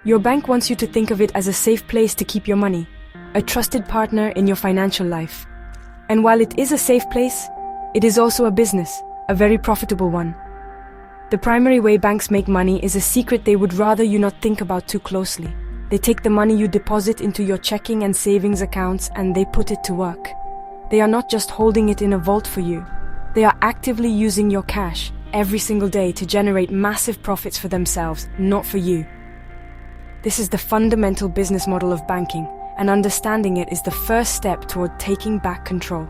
Your bank wants you to think of it as a safe place to keep your money, a trusted partner in your financial life. And while it is a safe place, it is also a business, a very profitable one. The primary way banks make money is a secret they would rather you not think about too closely. They take the money you deposit into your checking and savings accounts and they put it to work. They are not just holding it in a vault for you. They are actively using your cash every single day to generate massive profits for themselves, not for you. This is the fundamental business model of banking, and understanding it is the first step toward taking back control.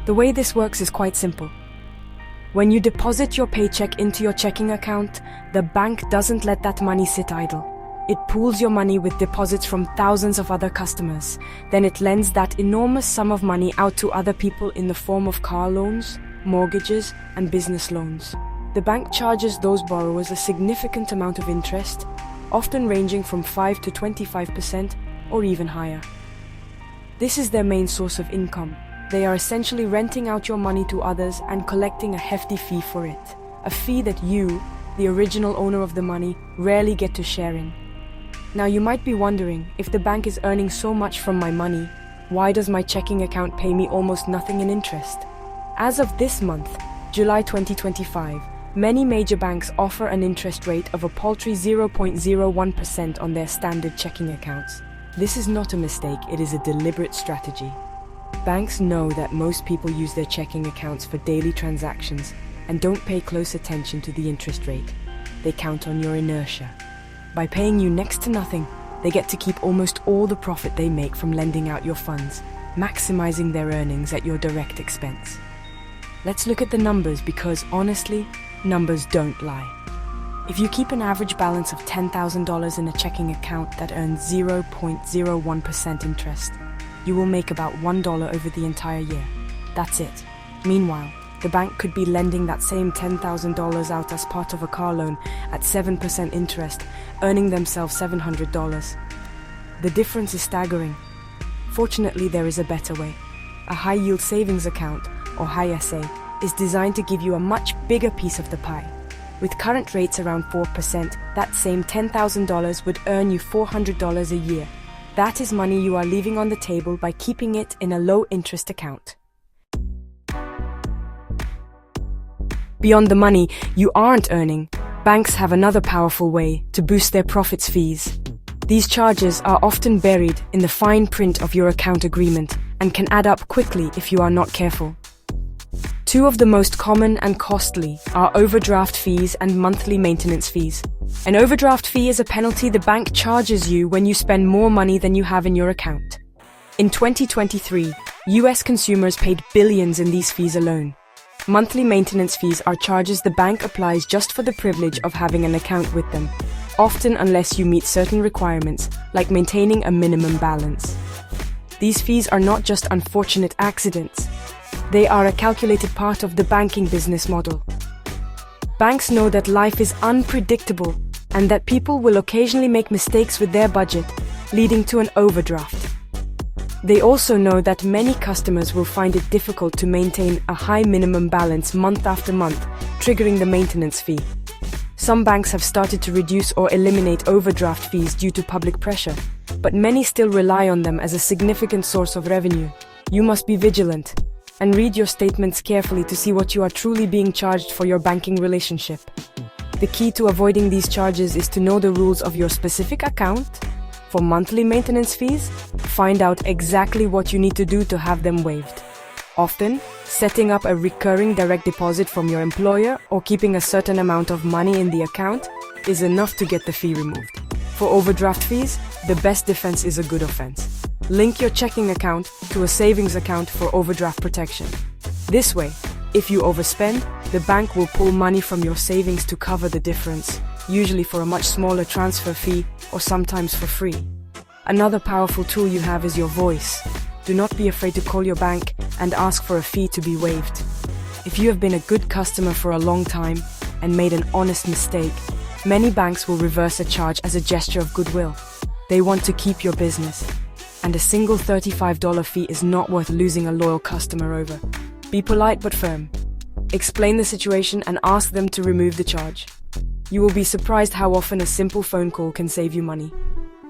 The way this works is quite simple. When you deposit your paycheck into your checking account, the bank doesn't let that money sit idle. It pools your money with deposits from thousands of other customers. Then it lends that enormous sum of money out to other people in the form of car loans, mortgages, and business loans. The bank charges those borrowers a significant amount of interest, often ranging from 5 to 25% or even higher. This is their main source of income. They are essentially renting out your money to others and collecting a hefty fee for it. A fee that you, the original owner of the money, rarely get to share in. Now you might be wondering, if the bank is earning so much from my money, why does my checking account pay me almost nothing in interest? As of this month, July 2025, many major banks offer an interest rate of a paltry 0.01% on their standard checking accounts. This is not a mistake, it is a deliberate strategy. Banks know that most people use their checking accounts for daily transactions and don't pay close attention to the interest rate. They count on your inertia. By paying you next to nothing, they get to keep almost all the profit they make from lending out your funds, maximizing their earnings at your direct expense. Let's look at the numbers because, honestly, numbers don't lie. If you keep an average balance of $10,000 in a checking account that earns 0.01% interest, you will make about $1 over the entire year. That's it. Meanwhile, the bank could be lending that same $10,000 out as part of a car loan at 7% interest, earning themselves $700. The difference is staggering. Fortunately, there is a better way. A high-yield savings account, or high SA, is designed to give you a much bigger piece of the pie. With current rates around 4%, that same $10,000 would earn you $400 a year. That is money you are leaving on the table by keeping it in a low-interest account. Beyond the money you aren't earning, banks have another powerful way to boost their profits: fees. These charges are often buried in the fine print of your account agreement and can add up quickly if you are not careful. Two of the most common and costly are overdraft fees and monthly maintenance fees. An overdraft fee is a penalty the bank charges you when you spend more money than you have in your account. In 2023, US consumers paid billions in these fees alone. Monthly maintenance fees are charges the bank applies just for the privilege of having an account with them, often unless you meet certain requirements, like maintaining a minimum balance. These fees are not just unfortunate accidents. They are a calculated part of the banking business model. Banks know that life is unpredictable and that people will occasionally make mistakes with their budget, leading to an overdraft. They also know that many customers will find it difficult to maintain a high minimum balance month after month, triggering the maintenance fee. Some banks have started to reduce or eliminate overdraft fees due to public pressure, but many still rely on them as a significant source of revenue. You must be vigilant and read your statements carefully to see what you are truly being charged for your banking relationship. The key to avoiding these charges is to know the rules of your specific account. For monthly maintenance fees, find out exactly what you need to do to have them waived. Often, setting up a recurring direct deposit from your employer or keeping a certain amount of money in the account is enough to get the fee removed. For overdraft fees, the best defense is a good offense. Link your checking account to a savings account for overdraft protection. This way, if you overspend, the bank will pull money from your savings to cover the difference, usually for a much smaller transfer fee or sometimes for free. Another powerful tool you have is your voice. Do not be afraid to call your bank and ask for a fee to be waived. If you have been a good customer for a long time and made an honest mistake, many banks will reverse a charge as a gesture of goodwill. They want to keep your business, and a single $35 fee is not worth losing a loyal customer over. Be polite but firm. Explain the situation and ask them to remove the charge. You will be surprised how often a simple phone call can save you money.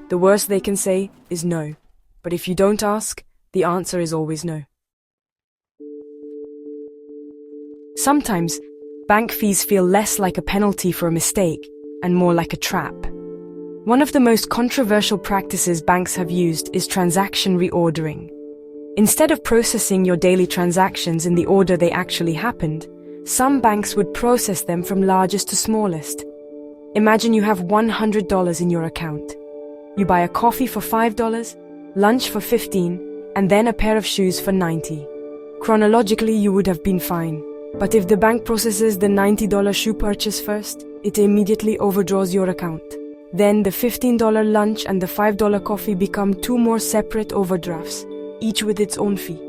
The worst they can say is no. But if you don't ask, the answer is always no. Sometimes, bank fees feel less like a penalty for a mistake and more like a trap. One of the most controversial practices banks have used is transaction reordering. Instead of processing your daily transactions in the order they actually happened, some banks would process them from largest to smallest. Imagine you have $100 in your account. You buy a coffee for $5, lunch for $15, and then a pair of shoes for $90. Chronologically, you would have been fine. But if the bank processes the $90 shoe purchase first, it immediately overdraws your account. Then the $15 lunch and the $5 coffee become two more separate overdrafts, each with its own fee.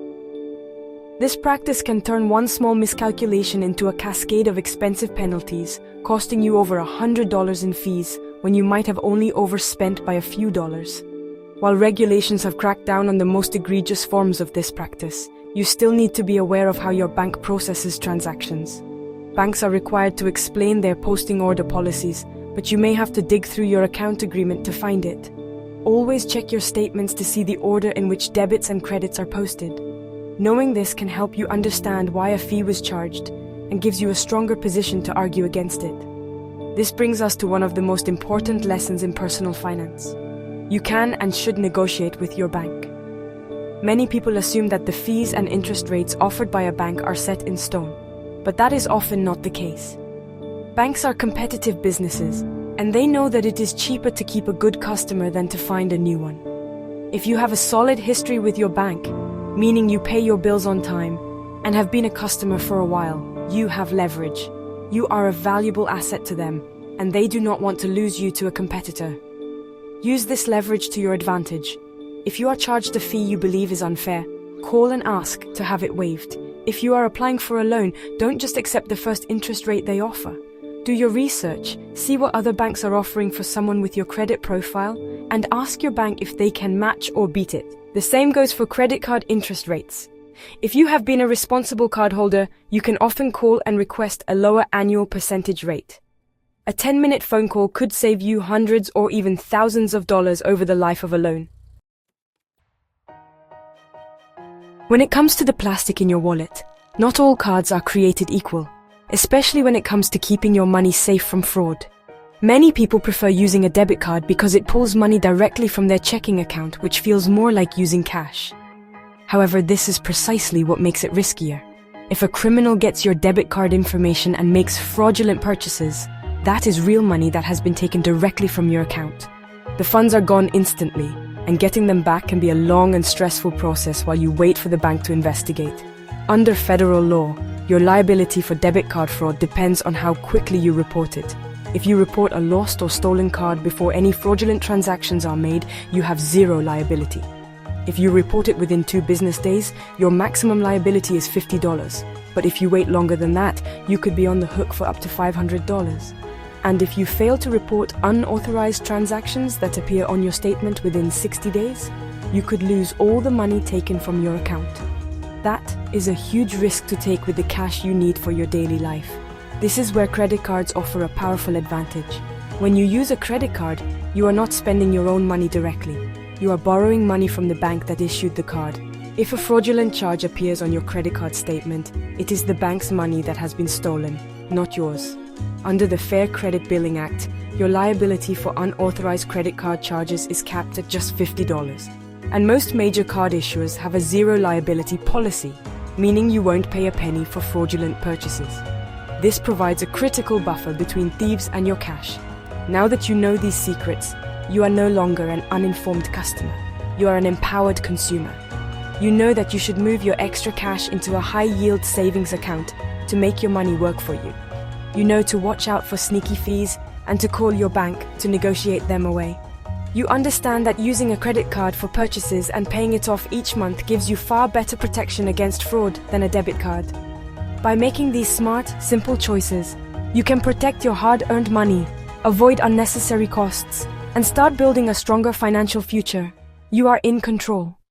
This practice can turn one small miscalculation into a cascade of expensive penalties, costing you over $100 in fees when you might have only overspent by a few dollars. While regulations have cracked down on the most egregious forms of this practice, you still need to be aware of how your bank processes transactions. Banks are required to explain their posting order policies, but you may have to dig through your account agreement to find it. Always check your statements to see the order in which debits and credits are posted. Knowing this can help you understand why a fee was charged and gives you a stronger position to argue against it. This brings us to one of the most important lessons in personal finance. You can and should negotiate with your bank. Many people assume that the fees and interest rates offered by a bank are set in stone, but that is often not the case. Banks are competitive businesses, and they know that it is cheaper to keep a good customer than to find a new one. If you have a solid history with your bank, meaning you pay your bills on time and have been a customer for a while, you have leverage. You are a valuable asset to them, and they do not want to lose you to a competitor. Use this leverage to your advantage. If you are charged a fee you believe is unfair, call and ask to have it waived. If you are applying for a loan, don't just accept the first interest rate they offer. Do your research, see what other banks are offering for someone with your credit profile, and ask your bank if they can match or beat it. The same goes for credit card interest rates. If you have been a responsible cardholder, you can often call and request a lower annual percentage rate. A 10-minute phone call could save you hundreds or even thousands of dollars over the life of a loan. When it comes to the plastic in your wallet, not all cards are created equal, especially when it comes to keeping your money safe from fraud. Many people prefer using a debit card because it pulls money directly from their checking account, which feels more like using cash. However, this is precisely what makes it riskier. If a criminal gets your debit card information and makes fraudulent purchases, that is real money that has been taken directly from your account. The funds are gone instantly, and getting them back can be a long and stressful process while you wait for the bank to investigate. Under federal law, your liability for debit card fraud depends on how quickly you report it. If you report a lost or stolen card before any fraudulent transactions are made, you have zero liability. If you report it within 2 business days, your maximum liability is $50. But if you wait longer than that, you could be on the hook for up to $500. And if you fail to report unauthorized transactions that appear on your statement within 60 days, you could lose all the money taken from your account. That is a huge risk to take with the cash you need for your daily life. This is where credit cards offer a powerful advantage. When you use a credit card, you are not spending your own money directly. You are borrowing money from the bank that issued the card. If a fraudulent charge appears on your credit card statement, it is the bank's money that has been stolen, not yours. Under the Fair Credit Billing Act, your liability for unauthorized credit card charges is capped at just $50. And most major card issuers have a zero liability policy, meaning you won't pay a penny for fraudulent purchases. This provides a critical buffer between thieves and your cash. Now that you know these secrets, you are no longer an uninformed customer. You are an empowered consumer. You know that you should move your extra cash into a high-yield savings account to make your money work for you. You know to watch out for sneaky fees and to call your bank to negotiate them away. You understand that using a credit card for purchases and paying it off each month gives you far better protection against fraud than a debit card. By making these smart, simple choices, you can protect your hard-earned money, avoid unnecessary costs, and start building a stronger financial future. You are in control.